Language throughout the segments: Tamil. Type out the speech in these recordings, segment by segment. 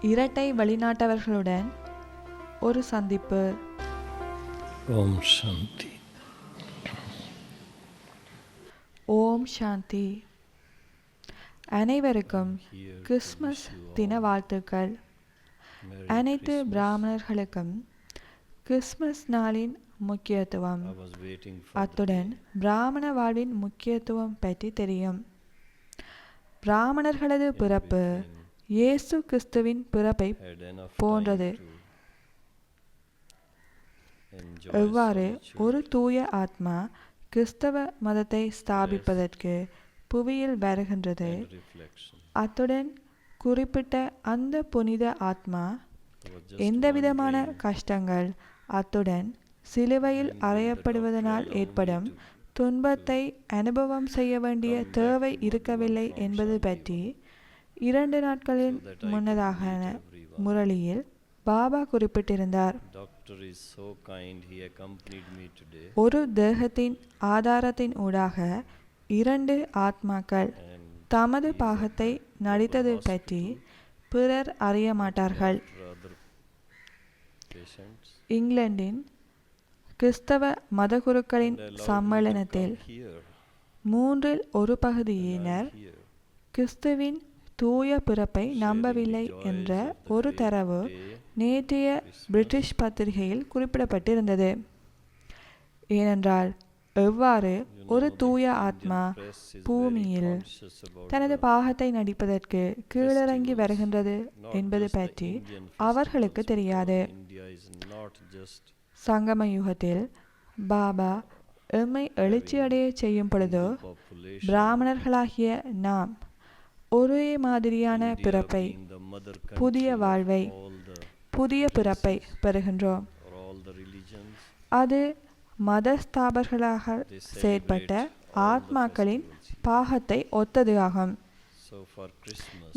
இரட்டை வெளிநாட்டவர்களுடன் ஒரு சந்திப்பு. ஓம் சாந்தி. ஓம் சாந்தி. அனைவருக்கும் கிறிஸ்மஸ் தின வாழ்த்துக்கள். அனைத்து பிராமணர்களுக்கும் கிறிஸ்மஸ் நாளின் முக்கியத்துவம், அத்துடன் பிராமண வாழ்வின் முக்கியத்துவம் பற்றி தெரியும். பிராமணர்களது பிறப்பு இயேசு கிறிஸ்துவின் பிறப்பை போன்றது. எவ்வாறு ஒரு தூய ஆத்மா கிறிஸ்தவ மதத்தை ஸ்தாபிப்பதற்கு புவியில் வருகின்றது, அத்துடன் குறிப்பிட்ட அந்த புனித ஆத்மா எந்தவிதமான கஷ்டங்கள், அத்துடன் சிலுவையில் அறையப்படுவதனால் ஏற்படும் துன்பத்தை அனுபவம் செய்ய வேண்டிய தேவை இருக்கவில்லை என்பது பற்றி 2 நாட்களின் முன்னதாக முரளியில் பாபா குறிப்பிட்டிருந்தார். ஒரு தேகத்தின் ஆதாரத்தின் ஊடாக 2 ஆத்மாக்கள் தமது பாகத்தை நடித்தது பற்றி பிறர் அறிய மாட்டார்கள். இங்கிலாந்தின் கிறிஸ்தவ மதகுருக்களின் சம்மேளனத்தில் 3இல் 1 பகுதியினர் கிறிஸ்துவின் தூய பிறப்பை நம்பவில்லை என்ற ஒரு தரவு நேற்றைய பிரிட்டிஷ் பத்திரிகையில் குறிப்பிடப்பட்டிருந்தது. ஏனென்றால் எவ்வாறு ஒரு தூய ஆத்மா பூமியில் தனது பாகத்தை நடிப்பதற்கு கீழிறங்கி வருகின்றது என்பது பற்றி அவர்களுக்கு தெரியாது. சங்கம யுகத்தில் பாபா எம்மை எழுச்சியடைய செய்யும் பொழுதோ பிராமணர்களாகிய நாம் ஒரே மாதிரியான பிறப்பை, புதிய வாழ்வை, புதிய பிறப்பை பெறுகின்றோம். அது மதஸ்தாபர்களாக செயற்பட்ட ஆத்மாக்களின் பாகத்தை ஒத்தது ஆகும்.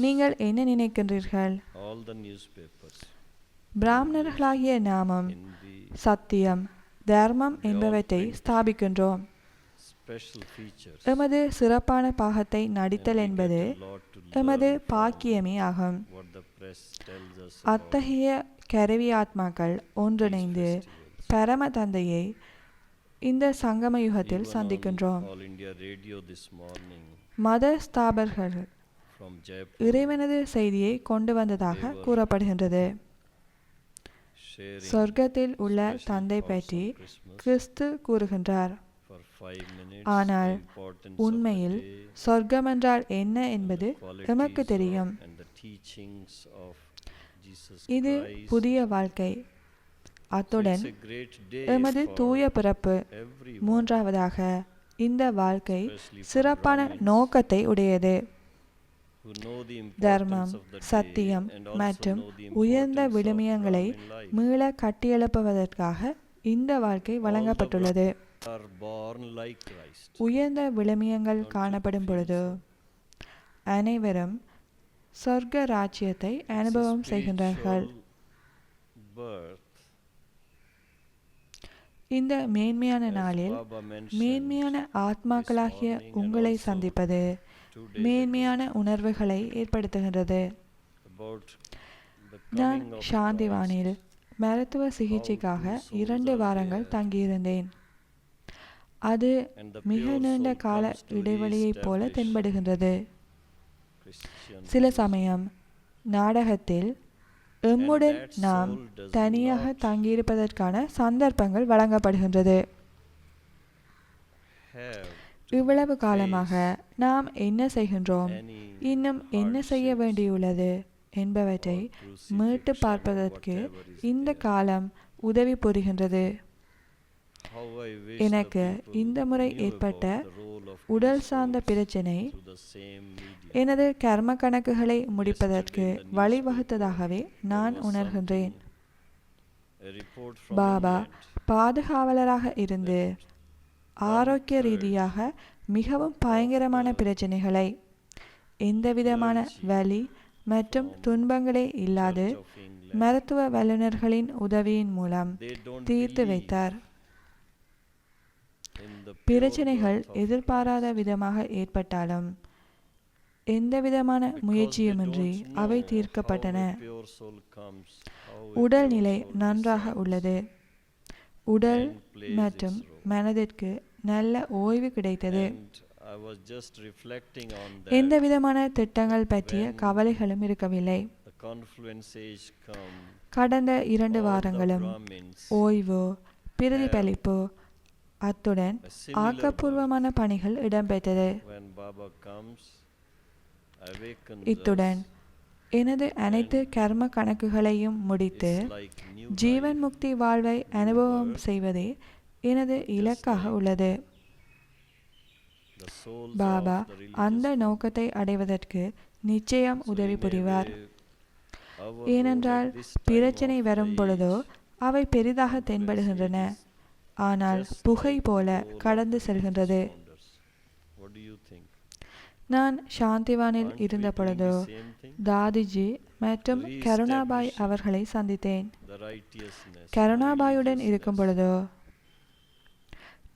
நீங்கள் என்ன நினைக்கின்றீர்கள்? பிராமணர்களாகிய நாமும் சத்தியம், தர்மம் என்பவற்றை ஸ்தாபிக்கின்றோம். எமது சிறப்பான பாகத்தை நடித்தல் என்பது எமது பாக்கியமே ஆகும். அத்தகைய கருவி ஆத்மாக்கள் ஒன்றிணைந்து பரம தந்தையை இந்த சங்கம யுகத்தில் சந்திக்கின்றோம். மத ஸ்தாபர்கள் இறைவனது செய்தியை கொண்டு வந்ததாக கூறப்படுகின்றது. சொர்க்கத்தில் உள்ள தந்தை பற்றி கிறிஸ்து கூறுகின்றார். ஆனால் உண்மையில் சொர்க்கம் என்றால் என்ன என்பது எமக்கு தெரியும். இது புதிய வாழ்க்கை, அத்துடன் எமது தூய பிறப்பு. 3வதாக இந்த வாழ்க்கை சிறப்பான நோக்கத்தை உடையது. தர்மம், சத்தியம் மற்றும் உயர்ந்த விழுமியங்களை மீள கட்டியெழுப்புவதற்காக இந்த வாழ்க்கை வழங்கப்பட்டுள்ளது. உயர்ந்த விழுமியங்கள் காணப்படும் பொழுது அனைவரும் சொர்க்க ராஜ்யத்தை அனுபவம் செய்கின்றார்கள். இந்த மேன்மையான நாளில் மேன்மையான ஆத்மாக்களாகிய உங்களை சந்திப்பது மேன்மையான உணர்வுகளை ஏற்படுத்துகின்றது. நான் சாந்திவானில் மருத்துவ சிகிச்சைக்காக 2 வாரங்கள் தங்கியிருந்தேன். அது மிக நீண்ட கால இடைவெளியைப் போல தென்படுகின்றது. சில சமயம் நாடகத்தில் எம்முடன் நாம் தனியாக தங்கியிருப்பதற்கான சந்தர்ப்பங்கள் வழங்கப்படுகின்றது. இவ்வளவு காலமாக நாம் என்ன செய்கின்றோம், இன்னும் என்ன செய்ய வேண்டியுள்ளது என்பவற்றை மீட்டு பார்ப்பதற்கு இந்த காலம் உதவி புரிகின்றது. எனக்கு இந்த முறை ஏற்பட்ட உடல் சார்ந்த பிரச்சனை எனது கர்ம கணக்குகளை முடிப்பதற்கு வழிவகுத்ததாகவே நான் உணர்கின்றேன். பாபா பாதுகாவலராக இருந்து ஆரோக்கிய ரீதியாக மிகவும் பயங்கரமான பிரச்சனைகளை எந்தவிதமான வலி மற்றும் துன்பங்களே இல்லாது மருத்துவ வல்லுநர்களின் உதவியின் மூலம் தீர்த்து வைத்தார். பிரச்சனைகள் எதிர்பாராத விதமாக ஏற்பட்டாலும் எந்தவிதமான முயற்சியுமின்றி அவை தீர்க்கப்பட்டன. your soul comes, how உடல்நிலை your soul நன்றாக descends உள்ளது. உடல் and plays மற்றும் its role. மனதிற்கு நல்ல ஓய்வு கிடைத்தது. And I was just reflecting on எந்த that. விதமான திட்டங்கள் பற்றிய when கவலைகளும் இருக்கவில்லை. The confluence age come, கடந்த 2 all the வாரங்களும் Brahmins ஓய்வு, பிரதிபலிப்பு, அத்துடன் a similar ஆக்கப்பூர்வமான பணிகள் இடம்பெற்றது. when Baba comes, awakens இத்துடன் us. எனது அனைத்து கர்ம கணக்குகளையும் முடித்து It's like new Jeevan life. முக்தி வாழ்வை அனுபவம் செய்வதே எனது இலக்காக உள்ளது. The souls Baba of the religious அந்த நோக்கத்தை அடைவதற்கு நிச்சயம் So உதவி in a புரிவார். way, our ஏனென்றால் role at this time பிரச்சனை of வரும் the பொழுதோ age, அவை பெரிதாக confluence தென்படுகின்றன, age is ஆனால் just புகை like போல the role of கடந்து the செல்கின்றது. religious founders. What do you think? நான் சாந்திவானில் Aren't we இருந்த doing பொழுதோ the same thing? தாதிஜி மற்றும் Re-establishing கருணாபாய் அவர்களை சந்தித்தேன். The righteousness, கருணாபாயுடன் religiousness. இருக்கும் பொழுதோ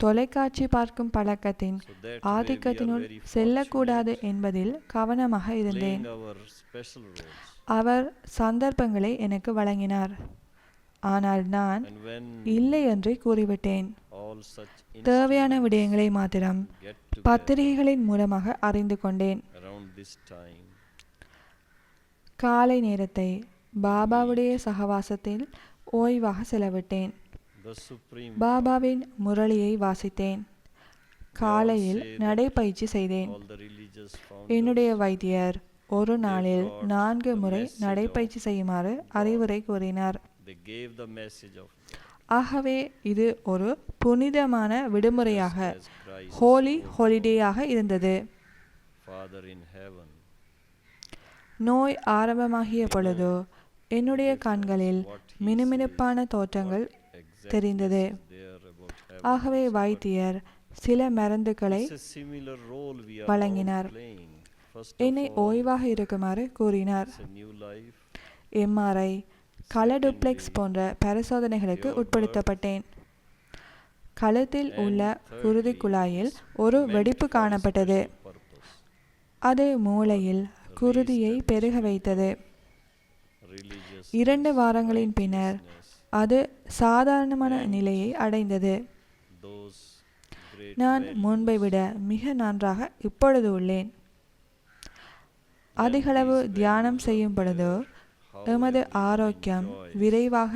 தொலைக்காட்சி பார்க்கும் பழக்கத்தின் So that way we are ஆதிக்கத்தினுள் very செல்லக்கூடாது fortunate என்பதில் கவனமாக இருந்தேன். playing our special roles. அவர் சந்தர்ப்பங்களை எனக்கு வழங்கினார், ஆனால் நான் And when இல்லை என்று கூறிவிட்டேன். all such தேவையான instruments விடயங்களை மாத்திரம் get together பத்திரிகைகளின் மூலமாக அறிந்து கொண்டேன். around this time, காலை நேரத்தை பாபாவுடைய சகவாசத்தில் ஓய்வாக செலவிட்டேன். the supreme பாபாவின் முரளியை வாசித்தேன். காலையில் நடைப்பயிற்சி செய்தேன். all the religious என்னுடைய founders வைத்தியர் ஒரு நாளில் brought 4 the முறை message நடைப்பயிற்சி செய்யுமாறு அறிவுரை கூறினார். they gave the message of ஆகவே இது ஒரு புனிதமான விடுமுறையாக, as Christ ஹோலி spoke ஹாலிடேயாக இருந்தது. of Father in heaven. நோய் ஆரம்பமாகிய பொழுதோ என்னுடைய கண்களில் மினுமினுப்பான தோற்றங்கள் Exactly தெரிந்தது. is there about heaven ஆகவே also, but வைத்தியர் சில மருந்துகளை it's a similar role we are வழங்கினார். all playing. First என்னை of all, ஓய்வாக இருக்குமாறு கூறினார். it's a new life. MRI, கலடுப்ளெக்ஸ் போன்ற பரிசோதனைகளுக்கு உட்படுத்தப்பட்டேன். கழுத்தில் உள்ள குருதி குழாயில் ஒரு வெடிப்பு காணப்பட்டது. Purpose. அது மூளையில் குருதியை பெருக வைத்தது. Religious 2 வாரங்களின் பின்னர் அது சாதாரணமான நிலையை அடைந்தது. those great நான் values. முன்பை விட மிக நன்றாக இப்பொழுது உள்ளேன். அதிகளவு தியானம் செய்யும் பொழுதோ How எமது everyone ஆரோக்கியம் enjoys விரைவாக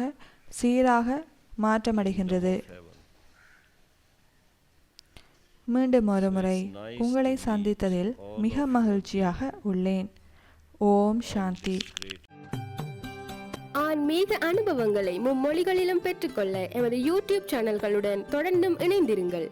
சீராக மாற்றமடைகின்றது. heaven. மீண்டும் ஒரு முறை It's nice உங்களை to meet சந்தித்ததில் all மிக of you. மகிழ்ச்சியாக உள்ளேன். ஓம் சாந்தி. Great. ஆன்மீக அனுபவங்களை மும்மொழிகளிலும் பெற்றுக்கொள்ள எமது யூடியூப் சேனல்களுடன் தொடர்ந்தும் இணைந்திருங்கள்.